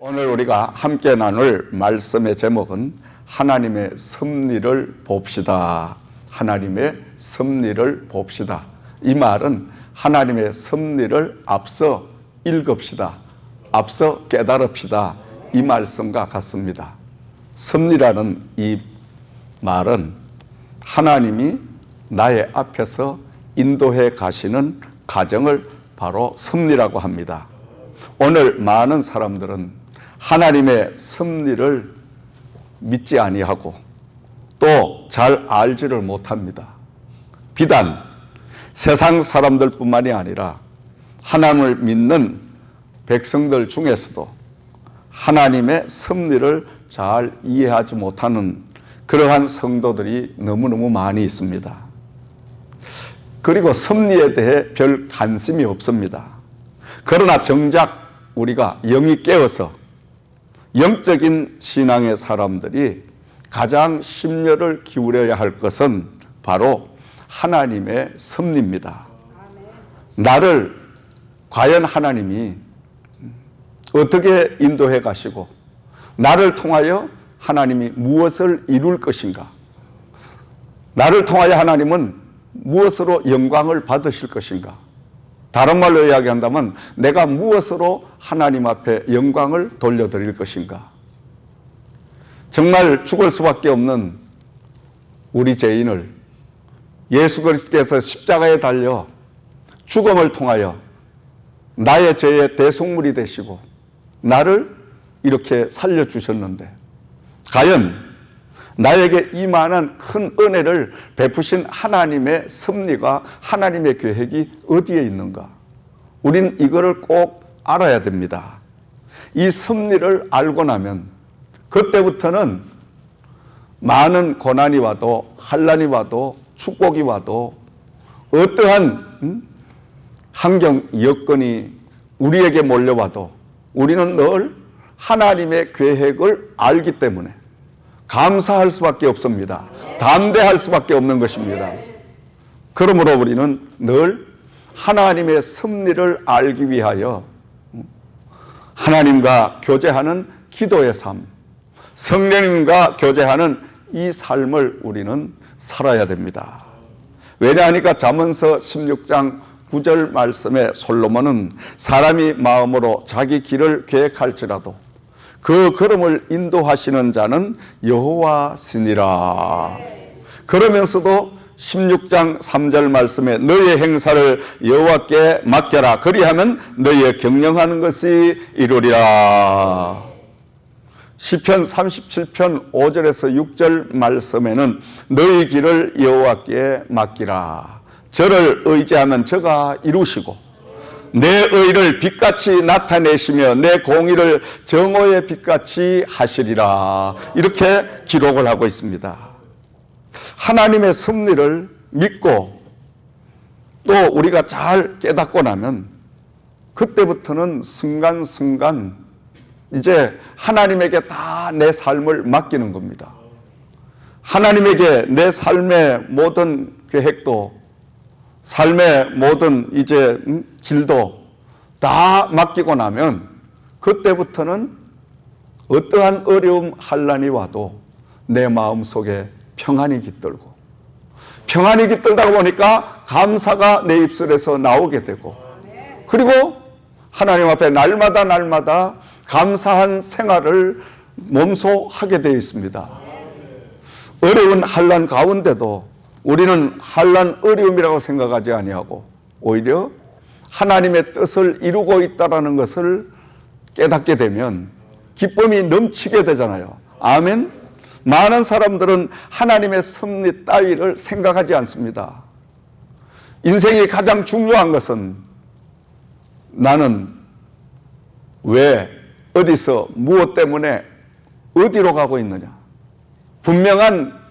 오늘 우리가 함께 나눌 말씀의 제목은 하나님의 섭리를 봅시다. 하나님의 섭리를 봅시다. 이 말은 하나님의 섭리를 앞서 읽읍시다. 앞서 깨달읍시다. 이 말씀과 같습니다. 섭리라는 이 말은 하나님이 나의 앞에서 인도해 가시는 과정을 바로 섭리라고 합니다. 오늘 많은 사람들은 하나님의 섭리를 믿지 아니하고 또 잘 알지를 못합니다. 비단 세상 사람들뿐만이 아니라 하나님을 믿는 백성들 중에서도 하나님의 섭리를 잘 이해하지 못하는 그러한 성도들이 너무너무 많이 있습니다. 그리고 섭리에 대해 별 관심이 없습니다. 그러나 정작 우리가 영이 깨어서 영적인 신앙의 사람들이 가장 심려를 기울여야 할 것은 바로 하나님의 섭리입니다. 나를 과연 하나님이 어떻게 인도해 가시고 나를 통하여 하나님이 무엇을 이룰 것인가? 나를 통하여 하나님은 무엇으로 영광을 받으실 것인가? 다른 말로 이야기한다면 내가 무엇으로 하나님 앞에 영광을 돌려드릴 것인가? 정말 죽을 수밖에 없는 우리 죄인을 예수 그리스도께서 십자가에 달려 죽음을 통하여 나의 죄의 대속물이 되시고 나를 이렇게 살려주셨는데 과연 나에게 이만한 큰 은혜를 베푸신 하나님의 섭리가 하나님의 계획이 어디에 있는가? 우린 이거를 꼭 알아야 됩니다. 이 섭리를 알고 나면 그때부터는 많은 고난이 와도 환난이 와도 축복이 와도 어떠한 환경 여건이 우리에게 몰려와도 우리는 늘 하나님의 계획을 알기 때문에 감사할 수밖에 없습니다. 담대할 수밖에 없는 것입니다. 그러므로 우리는 늘 하나님의 섭리를 알기 위하여 하나님과 교제하는 기도의 삶, 성령님과 교제하는 이 삶을 우리는 살아야 됩니다. 왜냐하니까 잠언서 16장 9절 말씀에 솔로몬은 사람이 마음으로 자기 길을 계획할지라도 그 걸음을 인도하시는 자는 여호와시니라. 그러면서도 16장 3절 말씀에 너희의 행사를 여호와께 맡겨라. 그리하면 너희의 경영하는 것이 이루리라. 시편 37편 5절에서 6절 말씀에는 너희 길을 여호와께 맡기라. 저를 의지하면 저가 이루시고 내 의를 빛같이 나타내시며 내 공의를 정오의 빛같이 하시리라. 이렇게 기록을 하고 있습니다. 하나님의 섭리를 믿고 또 우리가 잘 깨닫고 나면 그때부터는 순간순간 이제 하나님에게 다 내 삶을 맡기는 겁니다. 하나님에게 내 삶의 모든 계획도 삶의 모든 이제 길도 다 맡기고 나면 그때부터는 어떠한 어려움 환난이 와도 내 마음속에 평안이 깃들고 평안이 깃들다 보니까 감사가 내 입술에서 나오게 되고 그리고 하나님 앞에 날마다 감사한 생활을 몸소 하게 되어 있습니다. 어려운 환난 가운데도 우리는 환난 어려움이라고 생각하지 아니하고 오히려 하나님의 뜻을 이루고 있다는 것을 깨닫게 되면 기쁨이 넘치게 되잖아요. 아멘. 많은 사람들은 하나님의 섭리 따위를 생각하지 않습니다. 인생이 가장 중요한 것은 나는 왜 어디서 무엇 때문에 어디로 가고 있느냐. 분명한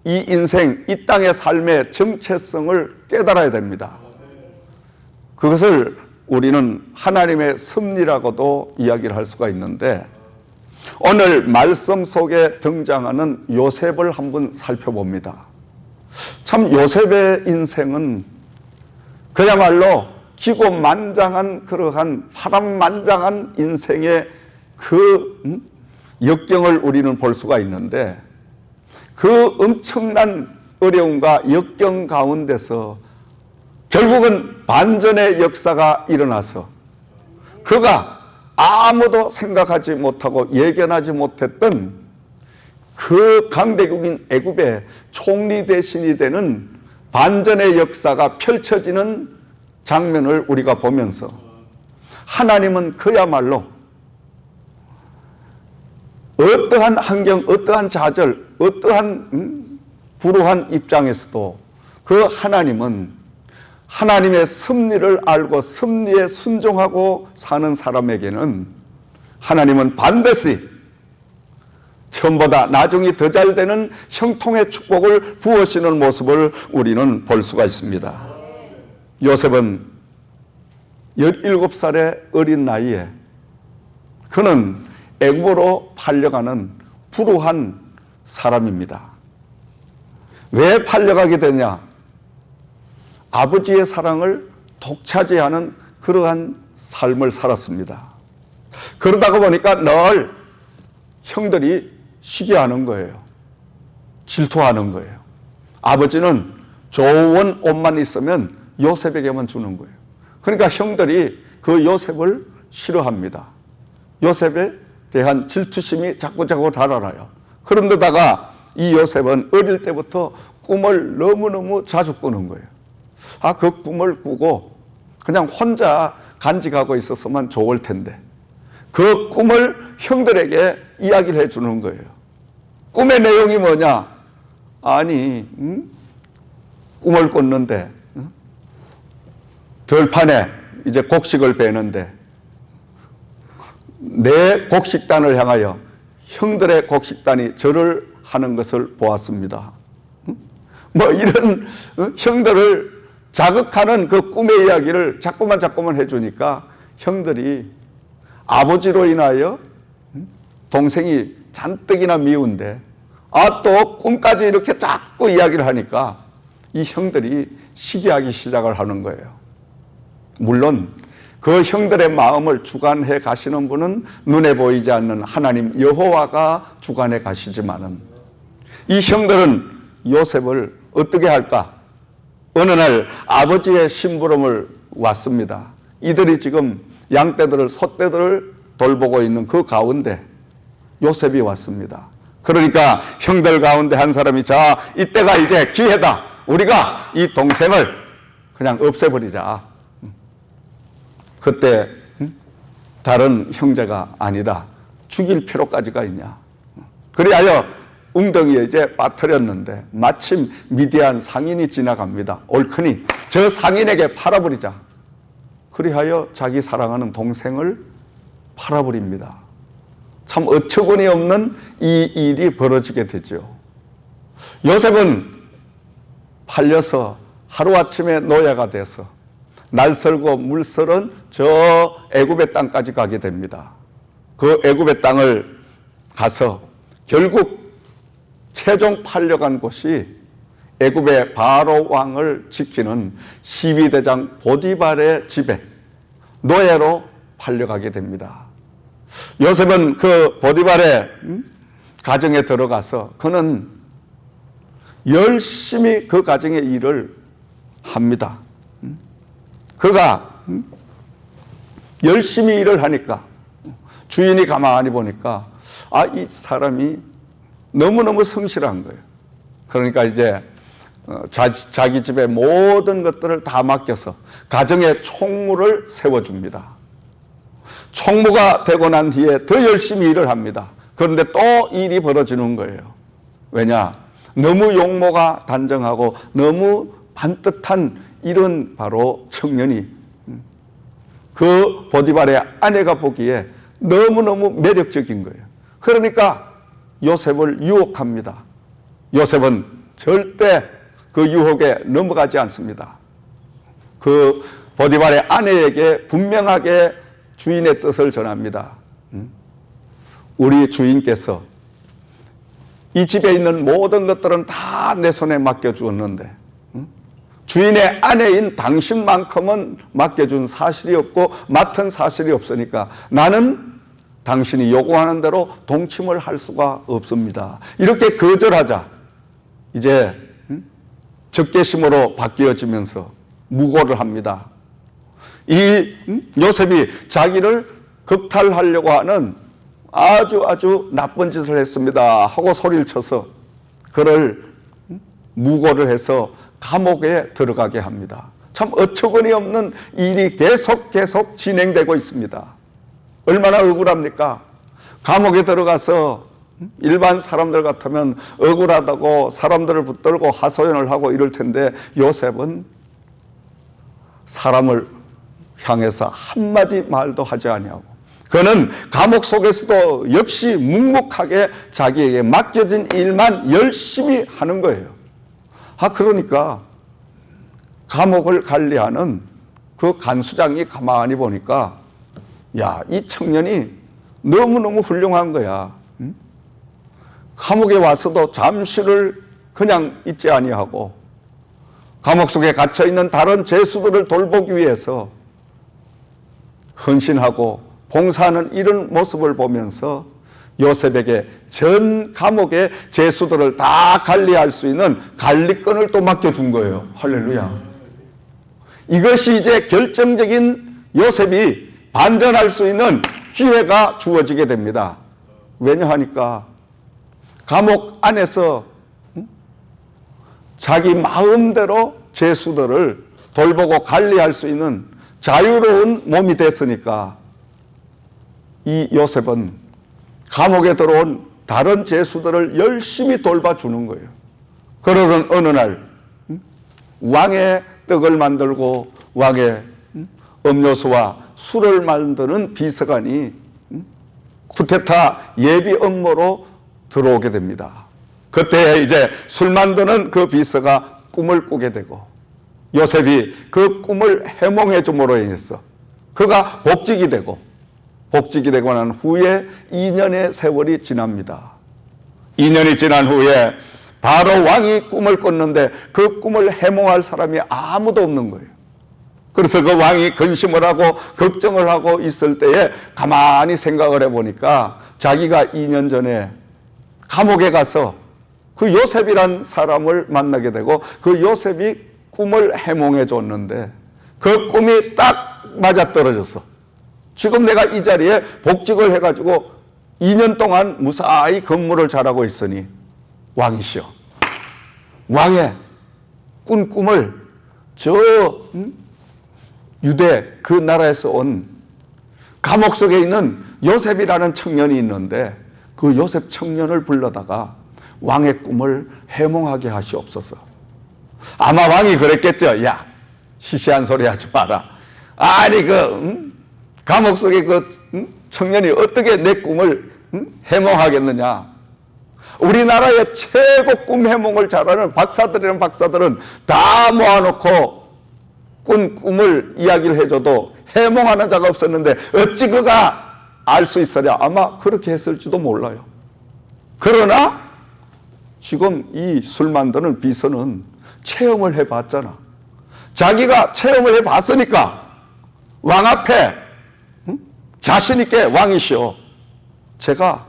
이 인생, 이 땅의 삶의 정체성을 깨달아야 됩니다. 그것을 우리는 하나님의 섭리라고도 이야기를 할 수가 있는데 오늘 말씀 속에 등장하는 요셉을 한번 살펴봅니다. 참 요셉의 인생은 그야말로 기고만장한 그러한 파란만장한 인생의 그 역경을 우리는 볼 수가 있는데, 그 엄청난 어려움과 역경 가운데서 결국은 반전의 역사가 일어나서 그가 아무도 생각하지 못하고 예견하지 못했던 그 강대국인 애굽의 총리 대신이 되는 반전의 역사가 펼쳐지는 장면을 우리가 보면서 하나님은 그야말로 어떠한 환경, 어떠한 좌절, 어떠한 불우한 입장에서도 그 하나님은 하나님의 섭리를 알고 섭리에 순종하고 사는 사람에게는 하나님은 반드시 처음보다 나중이 더 잘 되는 형통의 축복을 부으시는 모습을 우리는 볼 수가 있습니다. 요셉은 17살의 어린 나이에 그는 애굽으로 팔려가는 불우한 사람입니다. 왜 팔려가게 되냐? 아버지의 사랑을 독차지하는 그러한 삶을 살았습니다. 그러다가 보니까 늘 형들이 시기하는 거예요. 질투하는 거예요. 아버지는 좋은 옷만 있으면 요셉에게만 주는 거예요. 그러니까 형들이 그 요셉을 싫어합니다. 요셉에 대한 질투심이 자꾸 달아나요. 그런데다가 이 요셉은 어릴 때부터 꿈을 너무너무 자주 꾸는 거예요. 그 꿈을 꾸고 그냥 혼자 간직하고 있었으면 좋을 텐데 그 꿈을 형들에게 이야기를 해주는 거예요. 꿈의 내용이 뭐냐? 아니, 꿈을 꿨는데 들판에 이제 곡식을 베는데 내 곡식단을 향하여 형들의 곡식단이 절을 하는 것을 보았습니다. 뭐 이런 형들을 자극하는 그 꿈의 이야기를 자꾸만 해주니까 형들이 아버지로 인하여 동생이 잔뜩이나 미운데 또 꿈까지 이렇게 자꾸 이야기를 하니까 이 형들이 시기하기 시작을 하는 거예요. 물론 그 형들의 마음을 주관해 가시는 분은 눈에 보이지 않는 하나님 여호와가 주관해 가시지만은 이 형들은 요셉을 어떻게 할까? 어느 날 아버지의 심부름을 왔습니다. 이들이 지금 양떼들을 소떼들을 돌보고 있는 그 가운데 요셉이 왔습니다. 그러니까 형들 가운데 한 사람이 자, 이때가 이제 기회다. 우리가 이 동생을 그냥 없애버리자. 그때 다른 형제가 아니다. 죽일 필요까지가 있냐. 그리하여 웅덩이에 이제 빠뜨렸는데 마침 미디안 상인이 지나갑니다. 옳거니 저 상인에게 팔아버리자. 그리하여 자기 사랑하는 동생을 팔아버립니다. 참 어처구니 없는 이 일이 벌어지게 되죠. 요셉은 팔려서 하루아침에 노예가 돼서 날설고 물설은 저 애굽의 땅까지 가게 됩니다. 그 애굽의 땅을 가서 결국 최종 팔려간 곳이 애굽의 바로 왕을 지키는 시위대장 보디발의 집에 노예로 팔려가게 됩니다. 요셉은 그 보디발의 가정에 들어가서 그는 열심히 그 가정의 일을 합니다. 그가 열심히 일을 하니까 주인이 가만히 보니까 이 사람이 너무너무 성실한 거예요. 그러니까 이제 자기 집의 모든 것들을 다 맡겨서 가정의 총무를 세워줍니다. 총무가 되고 난 뒤에 더 열심히 일을 합니다. 그런데 또 일이 벌어지는 거예요. 왜냐? 너무 용모가 단정하고 너무 반듯한 이런 바로 청년이 그 보디발의 아내가 보기에 너무너무 매력적인 거예요. 그러니까 요셉을 유혹합니다. 요셉은 절대 그 유혹에 넘어가지 않습니다. 그 보디발의 아내에게 분명하게 주인의 뜻을 전합니다. 우리 주인께서 이 집에 있는 모든 것들은 다 내 손에 맡겨주었는데 주인의 아내인 당신만큼은 맡겨준 사실이 없고 맡은 사실이 없으니까 나는 당신이 요구하는 대로 동침을 할 수가 없습니다. 이렇게 거절하자 이제 적개심으로 바뀌어지면서 무고를 합니다. 이 요셉이 자기를 극탈하려고 하는 아주 나쁜 짓을 했습니다 하고 소리를 쳐서 그를 무고를 해서 감옥에 들어가게 합니다. 참 어처구니 없는 일이 계속 진행되고 있습니다. 얼마나 억울합니까? 감옥에 들어가서 일반 사람들 같으면 억울하다고 사람들을 붙들고 하소연을 하고 이럴 텐데 요셉은 사람을 향해서 한마디 말도 하지 아니하고 그는 감옥 속에서도 역시 묵묵하게 자기에게 맡겨진 일만 열심히 하는 거예요. 그러니까 감옥을 관리하는 그 간수장이 가만히 보니까 야, 이 청년이 너무너무 훌륭한 거야. 감옥에 와서도 잠시를 그냥 있지 아니하고 감옥 속에 갇혀있는 다른 죄수들을 돌보기 위해서 헌신하고 봉사하는 이런 모습을 보면서 요셉에게 전 감옥의 죄수들을 다 관리할 수 있는 관리권을 또 맡겨준 거예요. 할렐루야. 이것이 이제 결정적인 요셉이 반전할 수 있는 기회가 주어지게 됩니다. 왜냐하니까 감옥 안에서 자기 마음대로 죄수들을 돌보고 관리할 수 있는 자유로운 몸이 됐으니까 이 요셉은 감옥에 들어온 다른 죄수들을 열심히 돌봐주는 거예요. 그러던 어느 날 왕의 떡을 만들고 왕의 음료수와 술을 만드는 비서관이 쿠데타 예비 업무로 들어오게 됩니다. 그때 이제 술 만드는 그 비서가 꿈을 꾸게 되고 요셉이 그 꿈을 해몽해 줌으로 인해서 그가 복직이 되고 난 후에 2년의 세월이 지납니다. 2년이 지난 후에 바로 왕이 꿈을 꿨는데 그 꿈을 해몽할 사람이 아무도 없는 거예요. 그래서 그 왕이 근심을 하고 걱정을 하고 있을 때에 가만히 생각을 해보니까 자기가 2년 전에 감옥에 가서 그 요셉이란 사람을 만나게 되고 그 요셉이 꿈을 해몽해 줬는데 그 꿈이 딱 맞아떨어져서 지금 내가 이 자리에 복직을 해가지고 2년 동안 무사히 근무를 잘하고 있으니 왕이시여, 왕의 꾼 꿈을 저 유대 그 나라에서 온 감옥 속에 있는 요셉이라는 청년이 있는데 그 요셉 청년을 불러다가 왕의 꿈을 해몽하게 하시옵소서. 아마 왕이 그랬겠죠. 야, 시시한 소리 하지 마라. 아니 감옥 속에 그 청년이 어떻게 내 꿈을 해몽하겠느냐. 우리나라의 최고 꿈 해몽을 잘하는 박사들은 다 모아놓고 꾼 꿈을 이야기를 해줘도 해몽하는 자가 없었는데 어찌 그가 알 수 있으랴. 아마 그렇게 했을지도 몰라요. 그러나 지금 이 술 만드는 비서는 체험을 해봤잖아. 자기가 체험을 해봤으니까 왕 앞에 자신 있게 왕이시오, 제가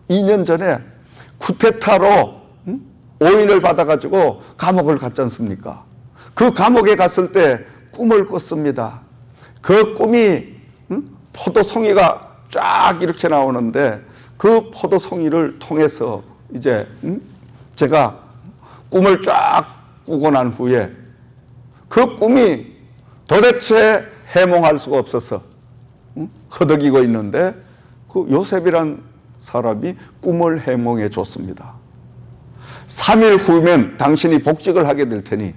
2년 전에 쿠데타로 오인을 받아가지고 감옥을 갔지 않습니까? 그 감옥에 갔을 때 꿈을 꿨습니다. 그 꿈이 포도송이가 쫙 이렇게 나오는데 그 포도송이를 통해서 이제 제가 꿈을 쫙 꾸고 난 후에 그 꿈이 도대체 해몽할 수가 없어서 허덕이고 있는데 그 요셉이란 사람이 꿈을 해몽해 줬습니다. 3일 후면 당신이 복직을 하게 될 테니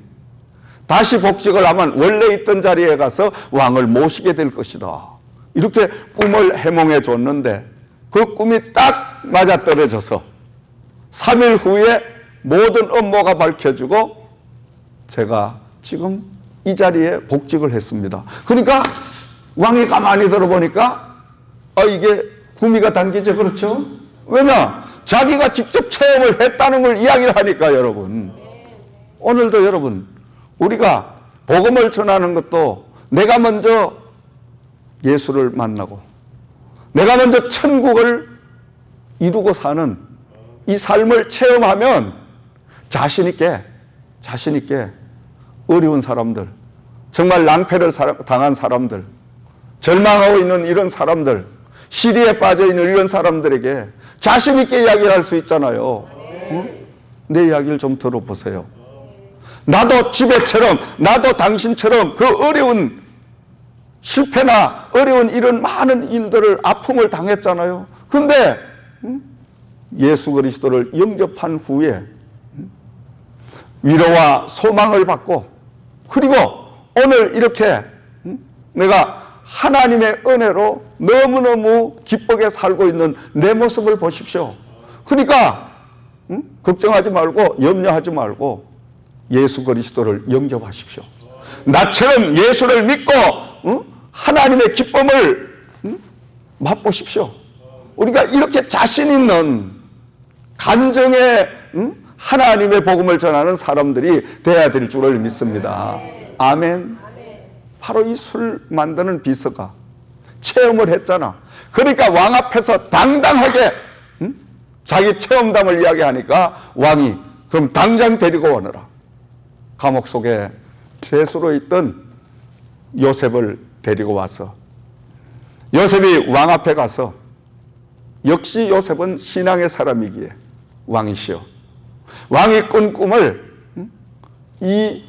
다시 복직을 하면 원래 있던 자리에 가서 왕을 모시게 될 것이다. 이렇게 꿈을 해몽해 줬는데 그 꿈이 딱 맞아떨어져서 3일 후에 모든 업무가 밝혀지고 제가 지금 이 자리에 복직을 했습니다. 그러니까 왕이 가만히 들어보니까 이게 구미가 당기죠. 그렇죠? 왜냐? 자기가 직접 체험을 했다는 걸 이야기를 하니까 여러분. 오늘도 여러분 우리가 복음을 전하는 것도 내가 먼저 예수를 만나고 내가 먼저 천국을 이루고 사는 이 삶을 체험하면 자신 있게 어려운 사람들, 정말 낭패를 당한 사람들, 절망하고 있는 이런 사람들, 시리에 빠져 있는 이런 사람들에게 자신 있게 이야기를 할 수 있잖아요. 내 이야기를 좀 들어보세요. 나도 지배처럼, 나도 당신처럼 그 어려운 실패나 어려운 이런 많은 일들을, 아픔을 당했잖아요. 근데 예수 그리스도를 영접한 후에 위로와 소망을 받고, 그리고 오늘 이렇게 내가 하나님의 은혜로 너무너무 기쁘게 살고 있는 내 모습을 보십시오. 그러니까 걱정하지 말고 염려하지 말고 예수 그리스도를 영접하십시오. 나처럼 예수를 믿고 하나님의 기쁨을 맛보십시오. 우리가 이렇게 자신 있는 간정의 하나님의 복음을 전하는 사람들이 되어야 될 줄을 믿습니다. 아멘. 바로 이 술 만드는 비서가 체험을 했잖아. 그러니까 왕 앞에서 당당하게 자기 체험담을 이야기하니까 왕이 그럼 당장 데리고 오너라. 감옥 속에 죄수로 있던 요셉을 데리고 와서 요셉이 왕 앞에 가서, 역시 요셉은 신앙의 사람이기에 왕이시여, 왕이 꾼 꿈을 이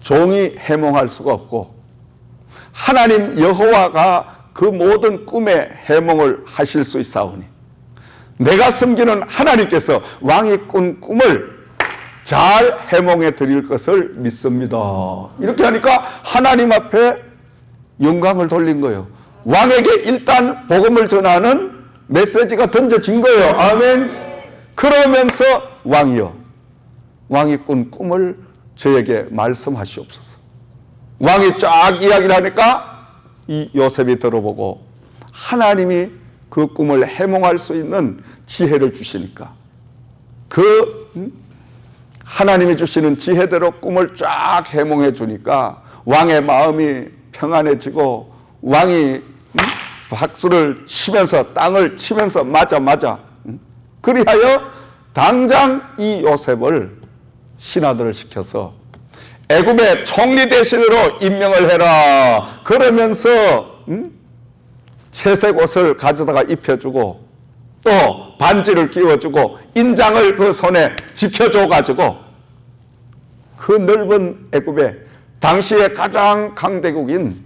종이 해몽할 수가 없고 하나님 여호와가 그 모든 꿈의 해몽을 하실 수 있사오니 내가 섬기는 하나님께서 왕이 꾼 꿈을 잘 해몽해 드릴 것을 믿습니다. 이렇게 하니까 하나님 앞에 영광을 돌린 거예요. 왕에게 일단 복음을 전하는 메시지가 던져진 거예요. 아멘. 그러면서 왕이여, 왕이 꾼 꿈을 저에게 말씀하시옵소서. 왕이 쫙 이야기를 하니까 이 요셉이 들어보고 하나님이 그 꿈을 해몽할 수 있는 지혜를 주시니까 그 하나님이 주시는 지혜대로 꿈을 쫙 해몽해 주니까 왕의 마음이 평안해지고 왕이 박수를 치면서 땅을 치면서 맞아 그리하여 당장 이 요셉을 신하들을 시켜서 애굽의 총리 대신으로 임명을 해라. 그러면서 채색 옷을 가져다가 입혀주고 또 반지를 끼워주고 인장을 그 손에 지켜줘가지고 그 넓은 애굽의 당시에 가장 강대국인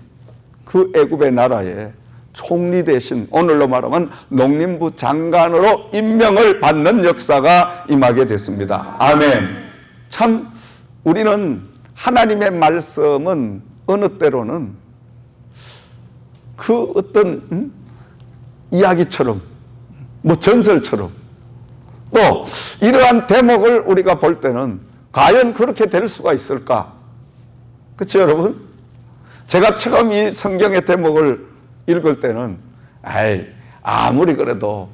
그 애굽의 나라에 총리 대신, 오늘로 말하면 농림부 장관으로 임명을 받는 역사가 임하게 됐습니다. 아멘. 참 우리는 하나님의 말씀은 어느 때로는 그 어떤 이야기처럼, 뭐 전설처럼, 또 이러한 대목을 우리가 볼 때는 과연 그렇게 될 수가 있을까? 그렇죠, 여러분? 제가 처음 이 성경의 대목을 읽을 때는 아무리 그래도,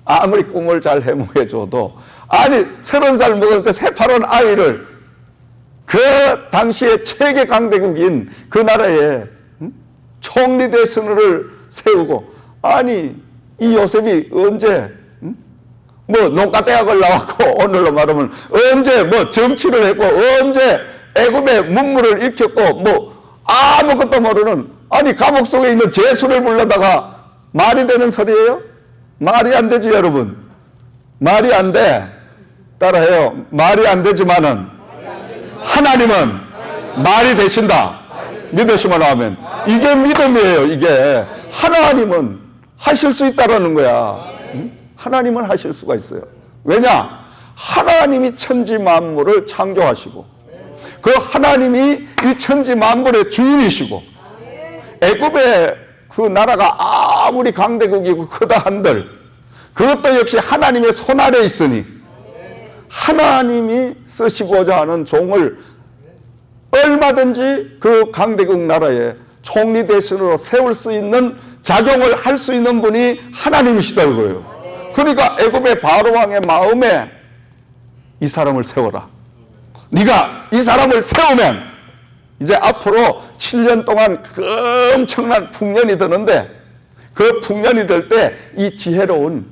아무리 꿈을 잘 해몽해 줘도, 아니 30살 먹은 그 새파란 아이를 그 당시에 최대 강대국인 그 나라에 총리 대신을 세우고, 아니 이 요셉이 언제 뭐 농가대학을 나왔고, 오늘로 말하면 언제 뭐 정치를 했고, 언제 애굽의 문물을 익혔고, 뭐 아무것도 모르는, 아니 감옥 속에 있는 죄수를 불러다가 말이 되는 소리예요? 말이 안 되지, 여러분. 말이 안 돼. 따라해요. 말이 안 되지만은 하나님은 말이 되신다. 믿으시면 아멘. 이게 믿음이에요. 이게 하나님은 하실 수 있다라는 거야. 하나님은 하실 수가 있어요. 왜냐? 하나님이 천지 만물을 창조하시고 그 하나님이 이 천지 만물의 주인이시고, 애굽의 그 나라가 아무리 강대국이고 크다 한들 그것도 역시 하나님의 손 아래 있으니 하나님이 쓰시고자 하는 종을 얼마든지 그 강대국 나라에 총리 대신으로 세울 수 있는 작용을 할 수 있는 분이 하나님이시다 이거예요. 그러니까 애굽의 바로 왕의 마음에 이 사람을 세워라. 네가 이 사람을 세우면 이제 앞으로 7년 동안 그 엄청난 풍년이 드는데 그 풍년이 될 때 이 지혜로운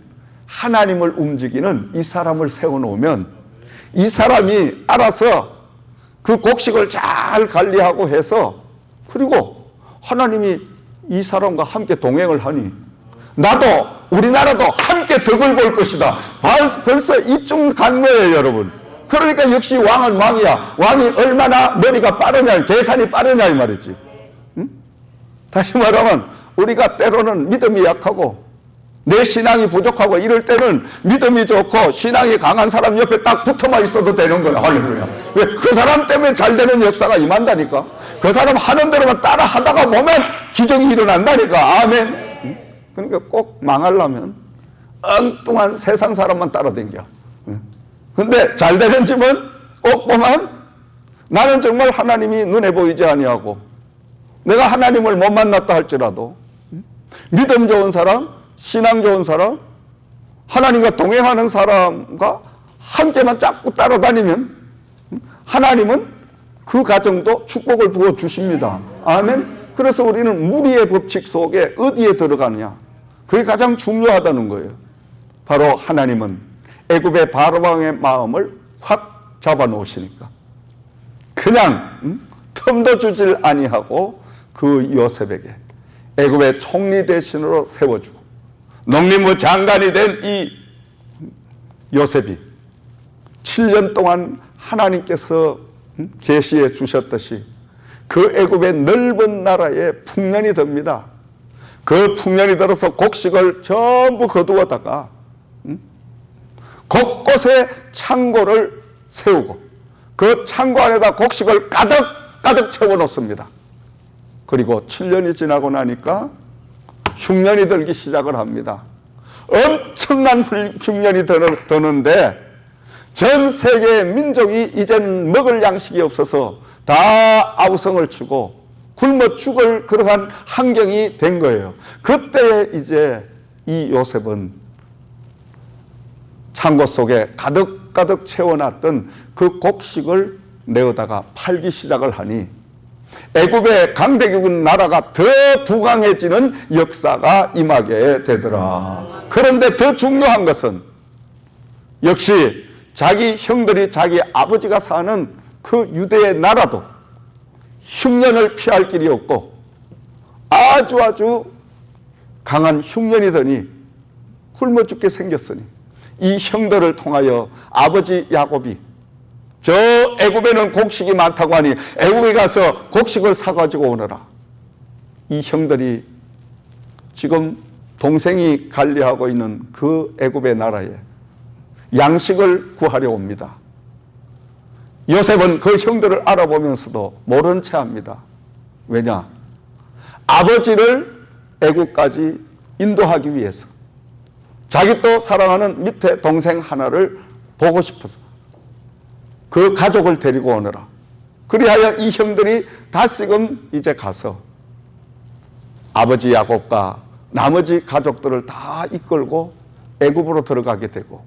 하나님을 움직이는 이 사람을 세워놓으면 이 사람이 알아서 그 곡식을 잘 관리하고 해서, 그리고 하나님이 이 사람과 함께 동행을 하니 나도 우리나라도 함께 덕을 볼 것이다. 벌써 이쯤 간 거예요, 여러분. 그러니까 역시 왕은 왕이야. 왕이 얼마나 머리가 빠르냐, 계산이 빠르냐 이 말이지. 응? 다시 말하면 우리가 때로는 믿음이 약하고 내 신앙이 부족하고 이럴 때는 믿음이 좋고 신앙이 강한 사람 옆에 딱 붙어만 있어도 되는 거야. 할렐루야. 왜? 그 사람 때문에 잘 되는 역사가 임한다니까. 그 사람 하는 대로만 따라 하다가 보면 기적이 일어난다니까. 아멘. 그러니까 꼭 망하려면 엉뚱한 세상 사람만 따라다녀. 근데 잘 되는 집은 꼭 보면 나는 정말 하나님이 눈에 보이지 아니하고 내가 하나님을 못 만났다 할지라도 믿음 좋은 사람, 신앙 좋은 사람, 하나님과 동행하는 사람과 함께만 자꾸 따라다니면 하나님은 그 가정도 축복을 부어주십니다. 아멘. 그래서 우리는 무리의 법칙 속에 어디에 들어가느냐, 그게 가장 중요하다는 거예요. 바로 하나님은 애굽의 바로왕의 마음을 확 잡아놓으시니까 그냥 틈도 주질 아니하고 그 요셉에게 애굽의 총리 대신으로 세워주고 농림부 장관이 된 이 요셉이 7년 동안 하나님께서 계시해 주셨듯이 그 애굽의 넓은 나라에 풍년이 듭니다. 그 풍년이 들어서 곡식을 전부 거두어다가 곳곳에 창고를 세우고 그 창고 안에다 곡식을 가득 채워놓습니다. 그리고 7년이 지나고 나니까 흉년이 들기 시작을 합니다. 엄청난 흉년이 드는데 전 세계의 민족이 이젠 먹을 양식이 없어서 다 아우성을 치고 굶어 죽을 그러한 환경이 된 거예요. 그때 이제 이 요셉은 창고 속에 가득 채워놨던 그 곡식을 내어다가 팔기 시작을 하니 애굽의 강대국인 나라가 더 부강해지는 역사가 임하게 되더라. 그런데 더 중요한 것은 역시 자기 형들이 자기 아버지가 사는 그 유대의 나라도 흉년을 피할 길이 없고 아주 강한 흉년이 더니 굶어 죽게 생겼으니 이 형들을 통하여 아버지 야곱이 저 애굽에는 곡식이 많다고 하니 애굽에 가서 곡식을 사가지고 오너라. 이 형들이 지금 동생이 관리하고 있는 그 애굽의 나라에 양식을 구하려 옵니다. 요셉은 그 형들을 알아보면서도 모른 채 합니다. 왜냐? 아버지를 애굽까지 인도하기 위해서 자기 또 사랑하는 밑에 동생 하나를 보고 싶어서 그 가족을 데리고 오너라. 그리하여 이 형들이 다시금 이제 가서 아버지 야곱과 나머지 가족들을 다 이끌고 애굽으로 들어가게 되고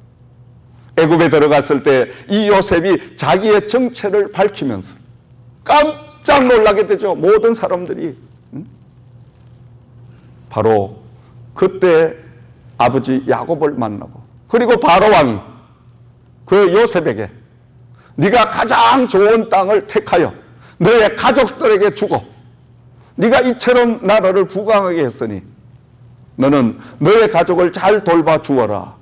애굽에 들어갔을 때 이 요셉이 자기의 정체를 밝히면서 깜짝 놀라게 되죠. 모든 사람들이. 바로 그때 아버지 야곱을 만나고 그리고 바로왕이 그 요셉에게 네가 가장 좋은 땅을 택하여 너의 가족들에게 주고 네가 이처럼 나라를 부강하게 했으니 너는 너의 가족을 잘 돌봐 주어라.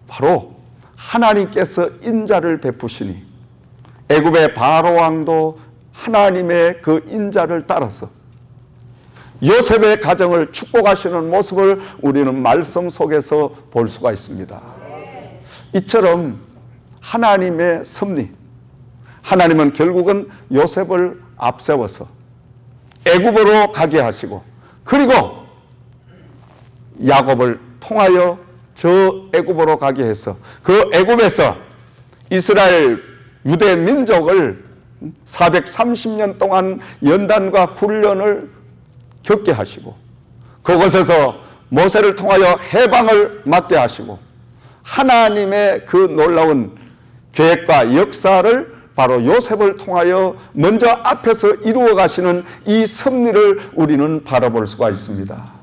바로 하나님께서 인자를 베푸시니 애굽의 바로왕도 하나님의 그 인자를 따라서 요셉의 가정을 축복하시는 모습을 우리는 말씀 속에서 볼 수가 있습니다. 이처럼 하나님의 섭리, 하나님은 결국은 요셉을 앞세워서 애굽으로 가게 하시고 그리고 야곱을 통하여 저 애굽으로 가게 해서 그 애굽에서 이스라엘 유대 민족을 430년 동안 연단과 훈련을 겪게 하시고 그곳에서 모세를 통하여 해방을 맞게 하시고 하나님의 그 놀라운 계획과 역사를 바로 요셉을 통하여 먼저 앞에서 이루어 가시는 이 섭리를 우리는 바라볼 수가 있습니다.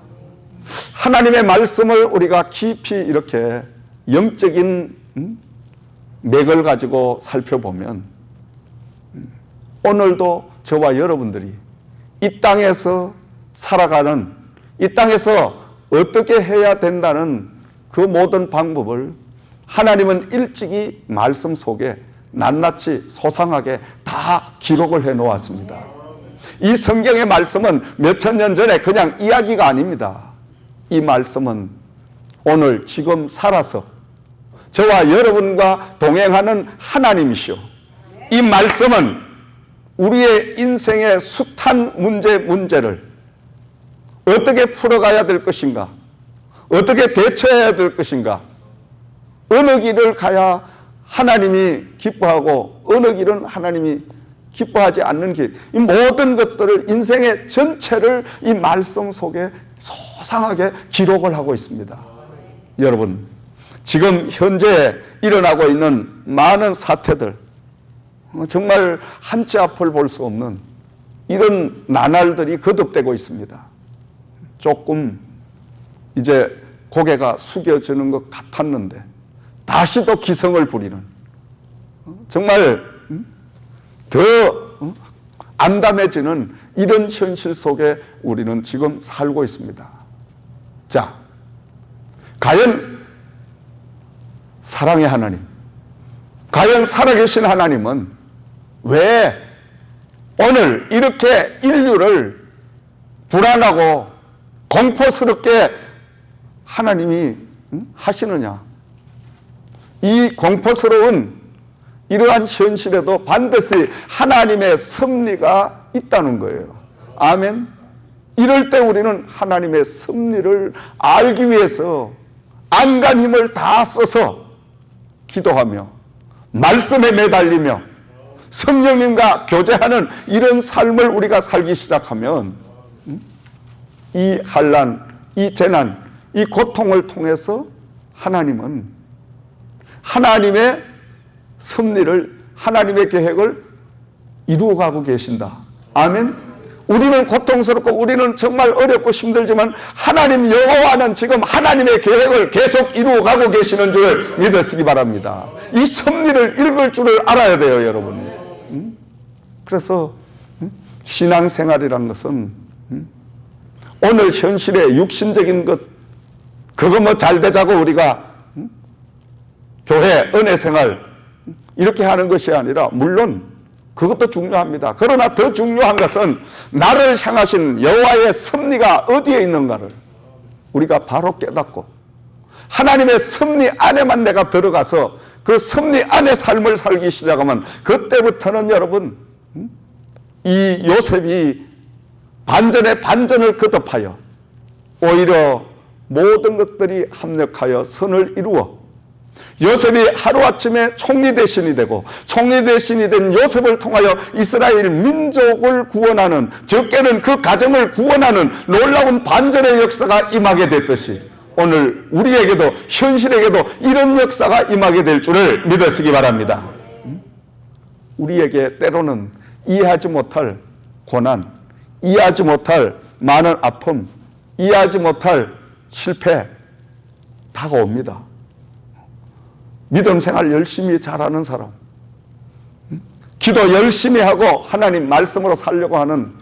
하나님의 말씀을 우리가 깊이 이렇게 영적인 맥을 가지고 살펴보면 오늘도 저와 여러분들이 이 땅에서 살아가는, 이 땅에서 어떻게 해야 된다는 그 모든 방법을 하나님은 일찍이 말씀 속에 낱낱이 소상하게 다 기록을 해 놓았습니다. 이 성경의 말씀은 몇천 년 전에 그냥 이야기가 아닙니다. 이 말씀은 오늘 지금 살아서 저와 여러분과 동행하는 하나님이시오. 이 말씀은 우리의 인생의 숱한 문제를 어떻게 풀어가야 될 것인가, 어떻게 대처해야 될 것인가, 어느 길을 가야 하나님이 기뻐하고 어느 길은 하나님이 기뻐하지 않는 길, 이 모든 것들을, 인생의 전체를 이 말씀 속에 소상하게 기록을 하고 있습니다. 여러분, 지금 현재 일어나고 있는 많은 사태들, 정말 한치 앞을 볼 수 없는 이런 나날들이 거듭되고 있습니다. 조금 이제 고개가 숙여지는 것 같았는데 다시 또 기성을 부리는, 정말 더 암담해지는 이런 현실 속에 우리는 지금 살고 있습니다. 자, 과연 사랑의 하나님, 과연 살아계신 하나님은 왜 오늘 이렇게 인류를 불안하고 공포스럽게 하나님이 하시느냐? 이 공포스러운 이러한 현실에도 반드시 하나님의 섭리가 있다는 거예요. 아멘. 이럴 때 우리는 하나님의 섭리를 알기 위해서 안간 힘을 다 써서 기도하며 말씀에 매달리며 성령님과 교제하는 이런 삶을 우리가 살기 시작하면 이 환난, 이 재난, 이 고통을 통해서 하나님은 하나님의 섭리를, 하나님의 계획을 이루어가고 계신다. 아멘. 우리는 고통스럽고 우리는 정말 어렵고 힘들지만 하나님 여호와는 지금 하나님의 계획을 계속 이루어가고 계시는 줄 믿으시기 바랍니다. 이 섭리를 읽을 줄을 알아야 돼요, 여러분. 그래서 신앙생활이라는 것은 오늘 현실의 육신적인 것, 그거 뭐 잘 되자고 우리가 교회, 은혜생활 이렇게 하는 것이 아니라, 물론 그것도 중요합니다. 그러나 더 중요한 것은 나를 향하신 여호와의 섭리가 어디에 있는가를 우리가 바로 깨닫고 하나님의 섭리 안에만 내가 들어가서 그 섭리 안에 삶을 살기 시작하면 그때부터는 여러분, 이 요셉이 반전에 반전을 거듭하여 오히려 모든 것들이 합력하여 선을 이루어 요셉이 하루아침에 총리 대신이 되고, 총리 대신이 된 요셉을 통하여 이스라엘 민족을 구원하는, 적게는 그 가정을 구원하는 놀라운 반전의 역사가 임하게 됐듯이 오늘 우리에게도, 현실에게도 이런 역사가 임하게 될 줄을 믿으시기 바랍니다. 우리에게 때로는 이해하지 못할 고난, 이해하지 못할 많은 아픔, 이해하지 못할 실패 다가옵니다. 믿음 생활 열심히 잘하는 사람, 기도 열심히 하고 하나님 말씀으로 살려고 하는,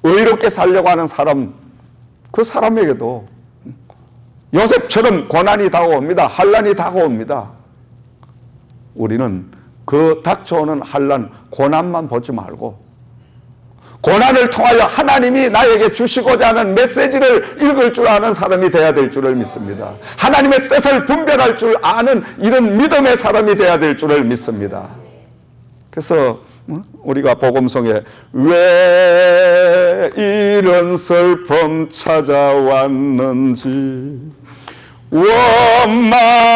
의롭게 살려고 하는 사람, 그 사람에게도 요셉처럼 고난이 다가옵니다. 환난이 다가옵니다. 우리는 그 닥쳐오는 환난, 고난만 보지 말고 고난을 통하여 하나님이 나에게 주시고자 하는 메시지를 읽을 줄 아는 사람이 되어야 될 줄을 믿습니다. 하나님의 뜻을 분별할 줄 아는 이런 믿음의 사람이 되어야 될 줄을 믿습니다. 그래서 우리가 복음성에 왜 이런 슬픔 찾아왔는지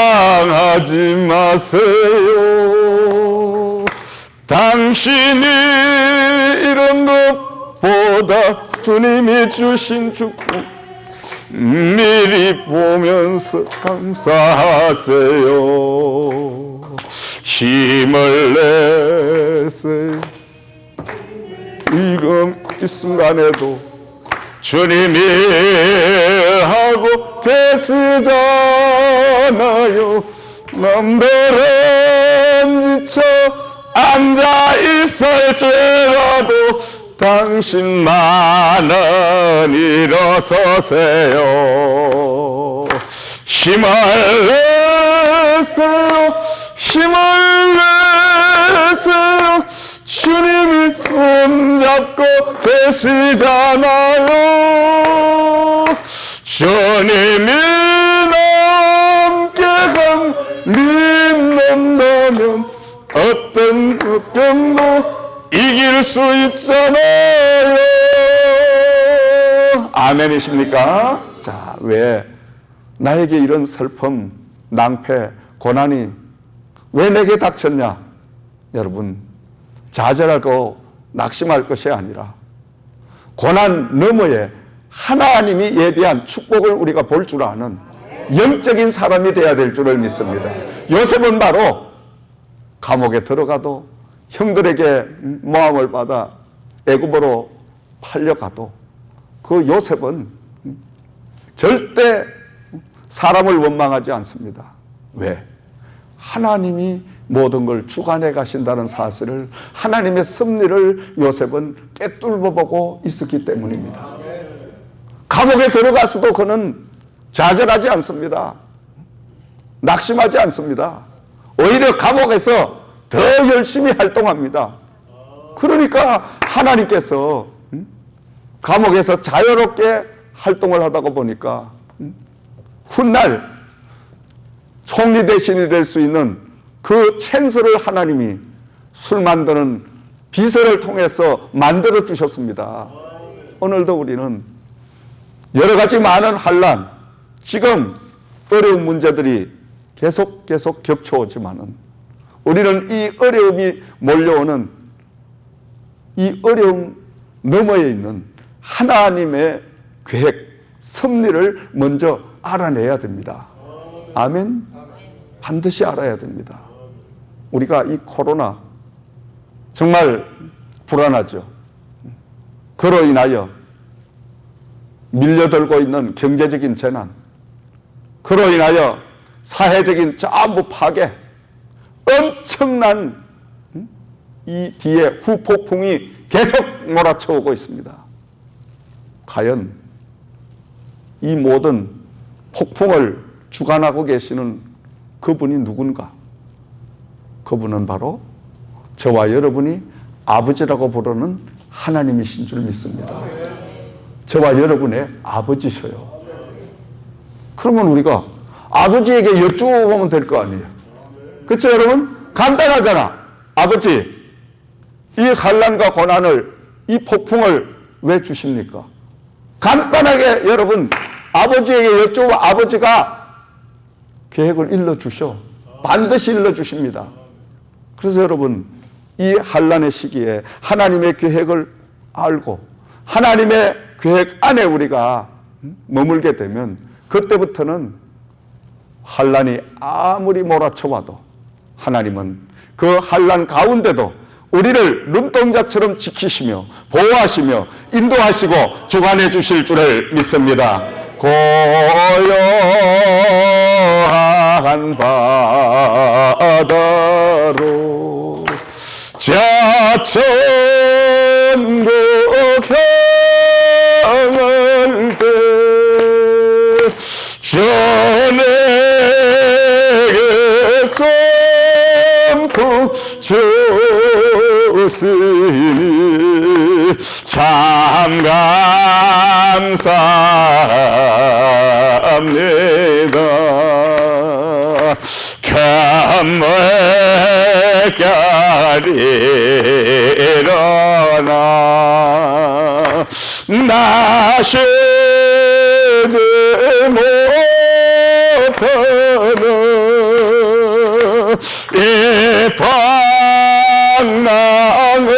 원망하지 마세요. 당신이 이런 것보다 주님이 주신 축복 미리 보면서 감사하세요. 힘을 내세요. 지금 이 순간에도 주님이 하고 계시잖아요. 남들은 지쳐 앉아있을지라도 당신만은 일어서세요. 힘을 내세요. 힘을 내세요. 주님이 손잡고 계시잖아요. 주님이 함께 믿는다면 어떤 걱정도 이길 수 있잖아요. 아멘이십니까? 자, 왜 나에게 이런 슬픔, 낭패, 고난이 왜 내게 닥쳤냐? 여러분, 좌절하고 낙심할 것이 아니라 고난 너머에 하나님이 예비한 축복을 우리가 볼 줄 아는 영적인 사람이 되어야 될 줄을 믿습니다. 요셉은 바로 감옥에 들어가도 형들에게 모함을 받아 애굽으로 팔려가도 그 요셉은 절대 사람을 원망하지 않습니다. 왜? 하나님이 모든 걸 주관해 가신다는 사실을, 하나님의 섭리를 요셉은 꿰뚫어 보고 있었기 때문입니다. 감옥에 들어가서도 그는 좌절하지 않습니다. 낙심하지 않습니다. 오히려 감옥에서 더 열심히 활동합니다. 그러니까 하나님께서 감옥에서 자유롭게 활동을 하다가 보니까 훗날 총리 대신이 될 수 있는 그 찬스를 하나님이 술 만드는 비서를 통해서 만들어 주셨습니다. 오늘도 우리는 여러 가지 많은 환난, 지금 어려운 문제들이 계속 겹쳐오지만은 우리는 이 어려움이 몰려오는 이 어려움 너머에 있는 하나님의 계획, 섭리를 먼저 알아내야 됩니다. 아멘? 반드시 알아야 됩니다. 우리가 이 코로나 정말 불안하죠. 그로 인하여 밀려들고 있는 경제적인 재난, 그로 인하여 사회적인 전부 파괴, 엄청난 이 뒤에 후폭풍이 계속 몰아쳐오고 있습니다. 과연 이 모든 폭풍을 주관하고 계시는 그분이 누군가? 그분은 바로 저와 여러분이 아버지라고 부르는 하나님이신 줄 믿습니다. 저와 여러분의 아버지셔요. 그러면 우리가 아버지에게 여쭈어보면 될 거 아니에요. 그렇죠, 여러분? 간단하잖아. 아버지, 이 환난과 고난을, 이 폭풍을 왜 주십니까? 간단하게 여러분, 아버지에게 여쭈어 아버지가 계획을 일러주셔. 반드시 일러주십니다. 그래서 여러분, 이 환난의 시기에 하나님의 계획을 알고 하나님의 계획 안에 우리가 머물게 되면 그때부터는 환난이 아무리 몰아쳐와도 하나님은 그 환난 가운데도 우리를 눈동자처럼 지키시며 보호하시며 인도하시고 주관해 주실 줄을 믿습니다. 고요한 바다로 자천국 향할 때 전에게 선풍 주시니 참 감사합니다. 견물결이 일어나 나 쉬지 못하는 이 방랑으로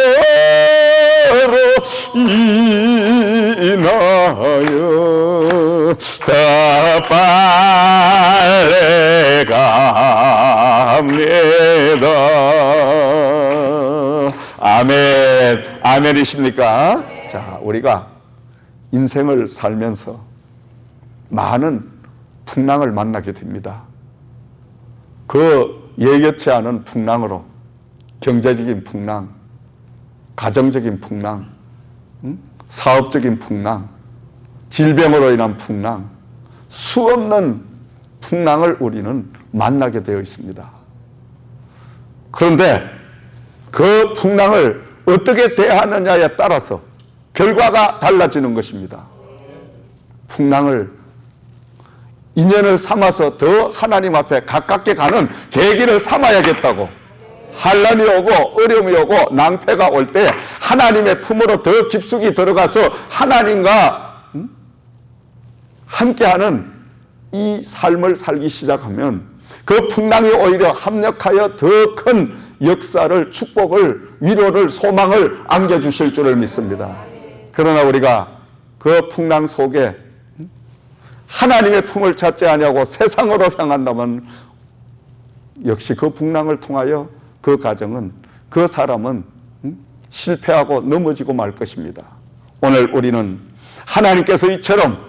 인하여 더 빨리 갑니다. 아멘. 아멘이십니까? 자, 우리가 인생을 살면서 많은 풍랑을 만나게 됩니다. 그 예기치 않은 풍랑으로 경제적인 풍랑, 가정적인 풍랑, 사업적인 풍랑, 질병으로 인한 풍랑, 수없는 풍랑을 우리는 만나게 되어 있습니다. 그런데 그 풍랑을 어떻게 대하느냐에 따라서 결과가 달라지는 것입니다. 풍랑을 인연을 삼아서 더 하나님 앞에 가깝게 가는 계기를 삼아야겠다고, 환난이 오고 어려움이 오고 낭패가 올 때 하나님의 품으로 더 깊숙이 들어가서 하나님과 함께하는 이 삶을 살기 시작하면 그 풍랑이 오히려 합력하여 더 큰 역사를, 축복을, 위로를, 소망을 안겨주실 줄을 믿습니다. 그러나 우리가 그 풍랑 속에 하나님의 품을 찾지 아니하고 세상으로 향한다면 역시 그 풍랑을 통하여 그 가정은, 그 사람은 실패하고 넘어지고 말 것입니다. 오늘 우리는 하나님께서 이처럼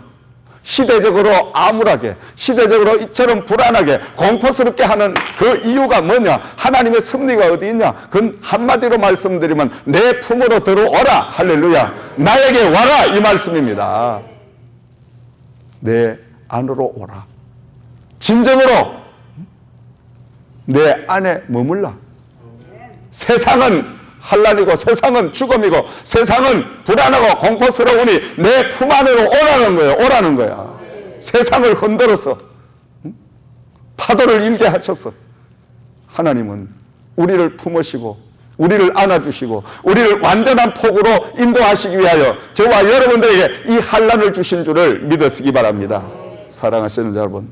시대적으로 암울하게, 시대적으로 이처럼 불안하게, 공포스럽게 하는 그 이유가 뭐냐? 하나님의 섭리가 어디 있냐? 그건 한마디로 말씀드리면 내 품으로 들어오라. 할렐루야. 나에게 와라. 이 말씀입니다. 내 안으로 오라. 진정으로 내 안에 머물라. 세상은 환난이고 세상은 죽음이고 세상은 불안하고 공포스러우니 내 품 안으로 오라는 거예요. 오라는 거야. 세상을 흔들어서 파도를 일게 하셔서 하나님은 우리를 품으시고 우리를 안아주시고 우리를 완전한 폭으로 인도하시기 위하여 저와 여러분들에게 이 환난을 주신 줄을 믿으시기 바랍니다. 사랑하시는 여러분,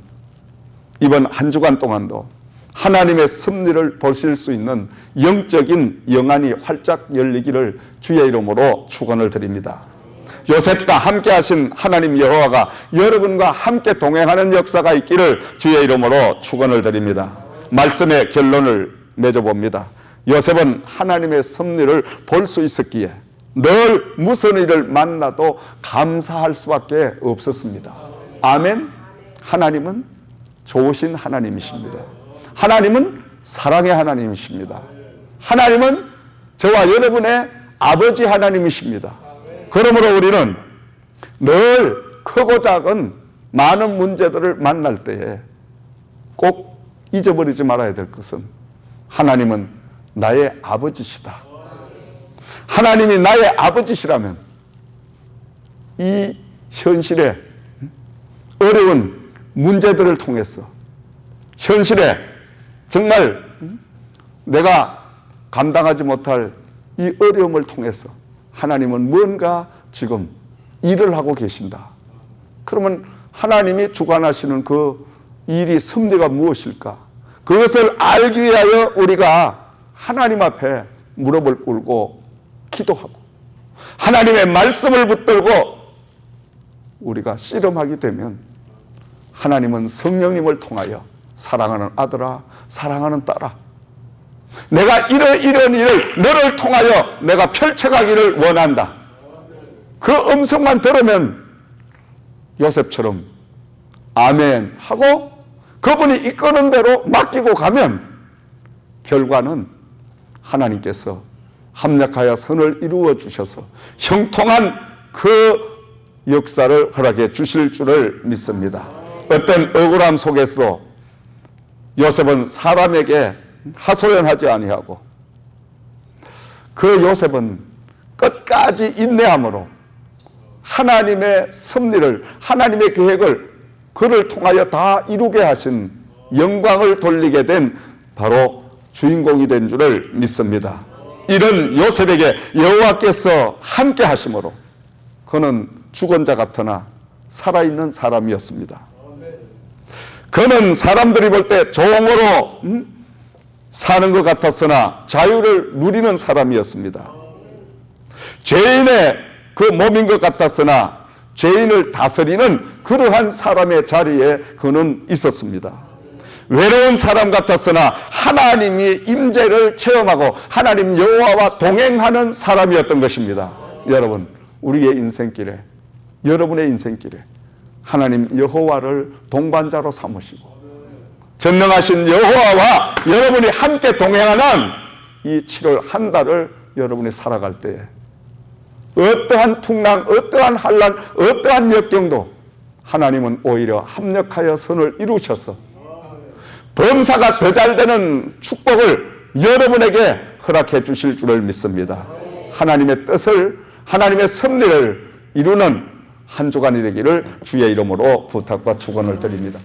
이번 한 주간 동안도 하나님의 섭리를 보실 수 있는 영적인 영안이 활짝 열리기를 주의 이름으로 축원을 드립니다. 요셉과 함께 하신 하나님 여호와가 여러분과 함께 동행하는 역사가 있기를 주의 이름으로 축원을 드립니다. 말씀의 결론을 맺어봅니다. 요셉은 하나님의 섭리를 볼 수 있었기에 늘 무슨 일을 만나도 감사할 수밖에 없었습니다. 아멘. 하나님은 좋으신 하나님이십니다. 하나님은 사랑의 하나님이십니다. 하나님은 저와 여러분의 아버지 하나님이십니다. 그러므로 우리는 늘 크고 작은 많은 문제들을 만날 때에 꼭 잊어버리지 말아야 될 것은 하나님은 나의 아버지시다. 하나님이 나의 아버지시라면 이 현실의 어려운 문제들을 통해서 현실에 정말 내가 감당하지 못할 이 어려움을 통해서 하나님은 뭔가 지금 일을 하고 계신다. 그러면 하나님이 주관하시는 그 일이 섭리가 무엇일까? 그것을 알기 위하여 우리가 하나님 앞에 무릎을 꿇고 기도하고 하나님의 말씀을 붙들고 우리가 씨름하게 되면 하나님은 성령님을 통하여 사랑하는 아들아, 사랑하는 딸아, 내가 이런 일을 너를 통하여 내가 펼쳐가기를 원한다. 그 음성만 들으면 요셉처럼 아멘 하고 그분이 이끄는 대로 맡기고 가면 결과는 하나님께서 합력하여 선을 이루어 주셔서 형통한 그 역사를 허락해 주실 줄을 믿습니다. 어떤 억울함 속에서도 요셉은 사람에게 하소연하지 아니하고 그 요셉은 끝까지 인내함으로 하나님의 섭리를, 하나님의 계획을 그를 통하여 다 이루게 하신 영광을 돌리게 된 바로 주인공이 된 줄을 믿습니다. 이런 요셉에게 여호와께서 함께 하심으로 그는 죽은 자 같으나 살아있는 사람이었습니다. 그는 사람들이 볼 때 종으로 사는 것 같았으나 자유를 누리는 사람이었습니다. 죄인의 그 몸인 것 같았으나 죄인을 다스리는 그러한 사람의 자리에 그는 있었습니다. 외로운 사람 같았으나 하나님이 임재를 체험하고 하나님 여호와와 동행하는 사람이었던 것입니다. 여러분, 우리의 인생길에 여러분의 인생길에 하나님 여호와를 동반자로 삼으시고 전능하신 여호와와 여러분이 함께 동행하는 이 7월 한 달을 여러분이 살아갈 때에 어떠한 풍랑, 어떠한 환난, 어떠한 역경도 하나님은 오히려 합력하여 선을 이루셔서 범사가 더 잘 되는 축복을 여러분에게 허락해 주실 줄을 믿습니다. 하나님의 뜻을, 하나님의 섭리를 이루는 한 주간이 되기를 주의 이름으로 부탁과 축원을 드립니다.